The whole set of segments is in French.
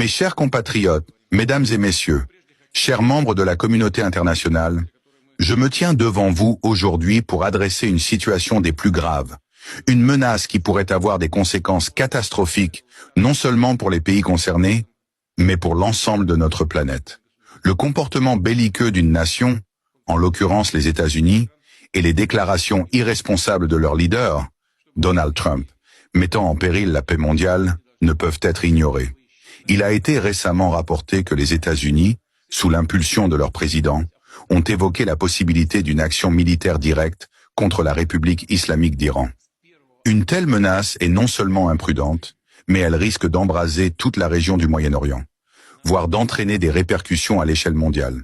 Mes chers compatriotes, mesdames et messieurs, chers membres de la communauté internationale, je me tiens devant vous aujourd'hui pour adresser une situation des plus graves, une menace qui pourrait avoir des conséquences catastrophiques, non seulement pour les pays concernés, mais pour l'ensemble de notre planète. Le comportement belliqueux d'une nation, en l'occurrence les États-Unis, et les déclarations irresponsables de leur leader, Donald Trump, mettant en péril la paix mondiale, ne peuvent être ignorés. Il a été récemment rapporté que les États-Unis, sous l'impulsion de leur président, ont évoqué la possibilité d'une action militaire directe contre la République islamique d'Iran. Une telle menace est non seulement imprudente, mais elle risque d'embraser toute la région du Moyen-Orient, voire d'entraîner des répercussions à l'échelle mondiale.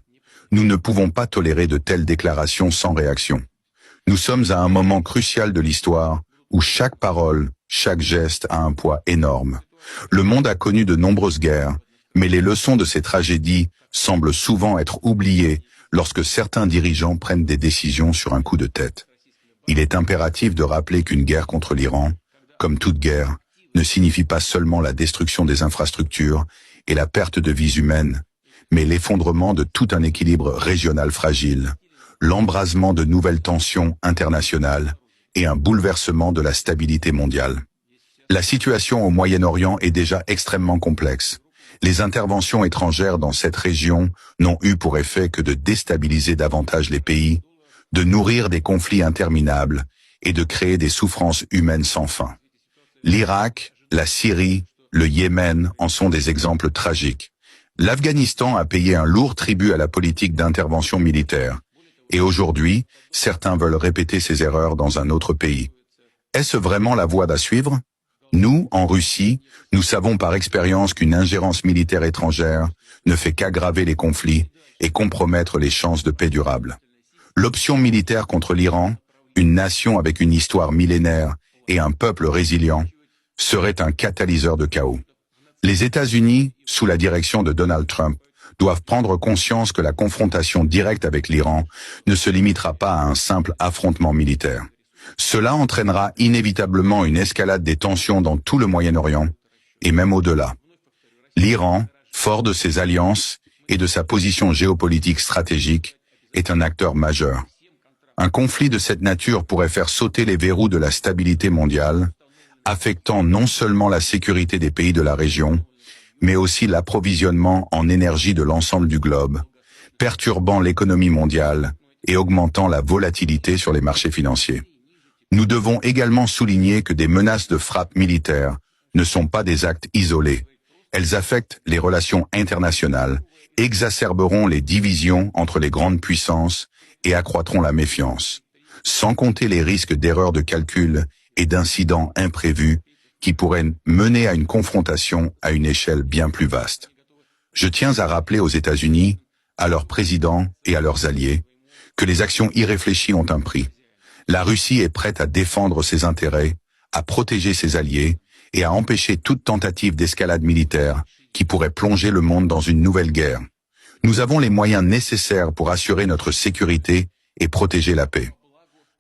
Nous ne pouvons pas tolérer de telles déclarations sans réaction. Nous sommes à un moment crucial de l'histoire où chaque parole, chaque geste a un poids énorme. Le monde a connu de nombreuses guerres, mais les leçons de ces tragédies semblent souvent être oubliées lorsque certains dirigeants prennent des décisions sur un coup de tête. Il est impératif de rappeler qu'une guerre contre l'Iran, comme toute guerre, ne signifie pas seulement la destruction des infrastructures et la perte de vies humaines, mais l'effondrement de tout un équilibre régional fragile, l'embrasement de nouvelles tensions internationales et un bouleversement de la stabilité mondiale. La situation au Moyen-Orient est déjà extrêmement complexe. Les interventions étrangères dans cette région n'ont eu pour effet que de déstabiliser davantage les pays, de nourrir des conflits interminables et de créer des souffrances humaines sans fin. L'Irak, la Syrie, le Yémen en sont des exemples tragiques. L'Afghanistan a payé un lourd tribut à la politique d'intervention militaire. Et aujourd'hui, certains veulent répéter ces erreurs dans un autre pays. Est-ce vraiment la voie à suivre ? Nous, en Russie, nous savons par expérience qu'une ingérence militaire étrangère ne fait qu'aggraver les conflits et compromettre les chances de paix durable. L'option militaire contre l'Iran, une nation avec une histoire millénaire et un peuple résilient, serait un catalyseur de chaos. Les États-Unis, sous la direction de Donald Trump, doivent prendre conscience que la confrontation directe avec l'Iran ne se limitera pas à un simple affrontement militaire. Cela entraînera inévitablement une escalade des tensions dans tout le Moyen-Orient, et même au-delà. L'Iran, fort de ses alliances et de sa position géopolitique stratégique, est un acteur majeur. Un conflit de cette nature pourrait faire sauter les verrous de la stabilité mondiale, affectant non seulement la sécurité des pays de la région, mais aussi l'approvisionnement en énergie de l'ensemble du globe, perturbant l'économie mondiale et augmentant la volatilité sur les marchés financiers. Nous devons également souligner que des menaces de frappe militaire ne sont pas des actes isolés. Elles affectent les relations internationales, exacerberont les divisions entre les grandes puissances et accroîtront la méfiance, sans compter les risques d'erreurs de calcul et d'incidents imprévus qui pourraient mener à une confrontation à une échelle bien plus vaste. Je tiens à rappeler aux États-Unis, à leurs présidents et à leurs alliés, que les actions irréfléchies ont un prix. La Russie est prête à défendre ses intérêts, à protéger ses alliés et à empêcher toute tentative d'escalade militaire qui pourrait plonger le monde dans une nouvelle guerre. Nous avons les moyens nécessaires pour assurer notre sécurité et protéger la paix.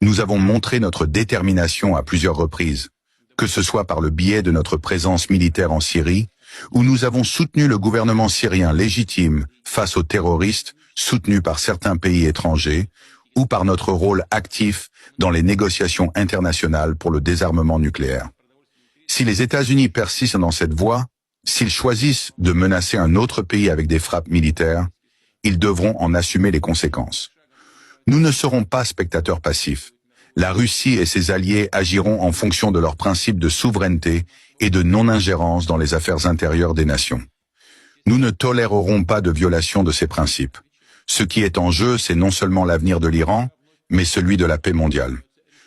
Nous avons montré notre détermination à plusieurs reprises, que ce soit par le biais de notre présence militaire en Syrie, où nous avons soutenu le gouvernement syrien légitime face aux terroristes soutenus par certains pays étrangers, ou par notre rôle actif dans les négociations internationales pour le désarmement nucléaire. Si les États-Unis persistent dans cette voie, s'ils choisissent de menacer un autre pays avec des frappes militaires, ils devront en assumer les conséquences. Nous ne serons pas spectateurs passifs. La Russie et ses alliés agiront en fonction de leurs principes de souveraineté et de non-ingérence dans les affaires intérieures des nations. Nous ne tolérerons pas de violation de ces principes. Ce qui est en jeu, c'est non seulement l'avenir de l'Iran, mais celui de la paix mondiale.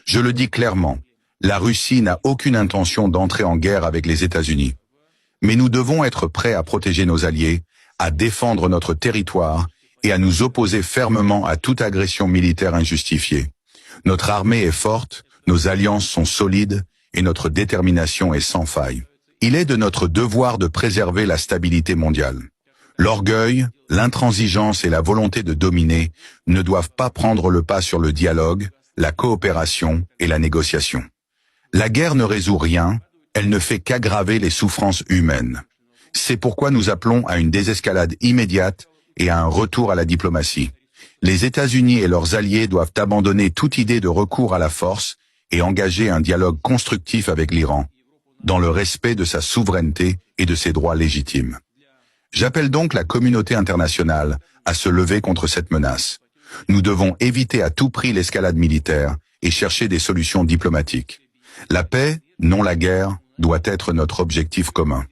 Je le dis clairement, la Russie n'a aucune intention d'entrer en guerre avec les États-Unis. Mais nous devons être prêts à protéger nos alliés, à défendre notre territoire et à nous opposer fermement à toute agression militaire injustifiée. Notre armée est forte, nos alliances sont solides et notre détermination est sans faille. Il est de notre devoir de préserver la stabilité mondiale. L'orgueil, l'intransigeance et la volonté de dominer ne doivent pas prendre le pas sur le dialogue, la coopération et la négociation. La guerre ne résout rien, elle ne fait qu'aggraver les souffrances humaines. C'est pourquoi nous appelons à une désescalade immédiate et à un retour à la diplomatie. Les États-Unis et leurs alliés doivent abandonner toute idée de recours à la force et engager un dialogue constructif avec l'Iran, dans le respect de sa souveraineté et de ses droits légitimes. J'appelle donc la communauté internationale à se lever contre cette menace. Nous devons éviter à tout prix l'escalade militaire et chercher des solutions diplomatiques. La paix, non la guerre, doit être notre objectif commun.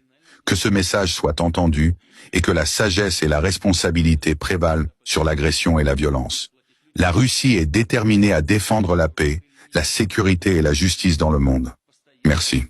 Que ce message soit entendu et que la sagesse et la responsabilité prévalent sur l'agression et la violence. La Russie est déterminée à défendre la paix, la sécurité et la justice dans le monde. Merci.